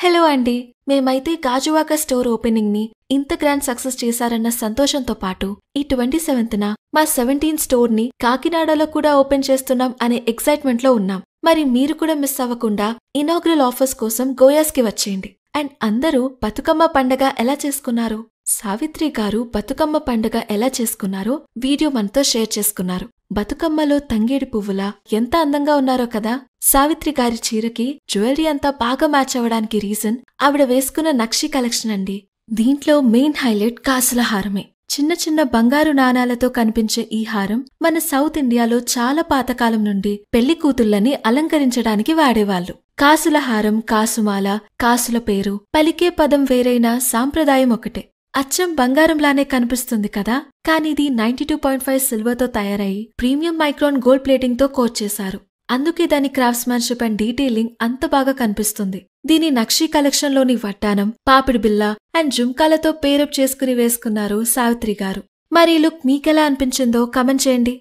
Hello అండి, మేమైతే Gajuwaka store opening ని ఇంత గ్రాండ్ సక్సెస్ చేశారన్న సంతోషంతో పాటు ఈ 27న మా 17 స్టోర్ ని కాకినాడలో కూడా ఓపెన్ చేస్తున్నాం అనే ఎక్సైట్మెంట్ లో ఉన్నాం. మరి మీరు కూడా మిస్ అవ్వకుండా ఇనాగ్రల్ ఆఫర్స్ కోసం గోయాస్ కి వచ్చేయండి. అండ్ అందరూ బతుకమ్మ పండగ ఎలా చేసుకున్నారు, సావిత్రి గారు బతుకమ్మ పండుగ ఎలా చేసుకున్నారో వీడియో మనతో షేర్ చేసుకున్నారు. బతుకమ్మలో తంగేడి పువ్వులా ఎంత అందంగా ఉన్నారో కదా. సావిత్రి గారి చీరకి జ్యువెలరీ అంతా బాగా మ్యాచ్ అవ్వడానికి రీజన్ ఆవిడ వేసుకున్న నక్షి కలెక్షన్ అండి. దీంట్లో మెయిన్ హైలైట్ కాసుల హారమే. చిన్న చిన్న బంగారు నాణాలతో కనిపించే ఈ హారం మన సౌత్ ఇండియాలో చాలా పాతకాలం నుండి పెళ్లి కూతుళ్లని అలంకరించడానికి వాడేవాళ్లు. కాసుల హారం, కాసుమాల, కాసుల పేరు, పలికే పదం వేరైనా సాంప్రదాయం ఒకటే. అచ్చం బంగారంలానే కనిపిస్తుంది కదా, కానిది 92.5 సిల్వర్తో తయారయి ప్రీమియం మైక్రాన్ గోల్డ్ ప్లేటింగ్ తో కోట్ చేశారు. అందుకే దాని క్రాఫ్ట్స్మాన్షిప్ అండ్ డీటెయిలింగ్ అంత బాగా కనిపిస్తుంది. దీని నక్షి కలెక్షన్ లోని వడ్డానం, పాపిడి బిల్ల అండ్ జుంకాలతో పేరప్ చేసుకుని వేసుకున్నారు సావిత్రి గారు. మరి ఈ లుక్ మీకెలా అనిపించిందో కమెంట్ చేయండి.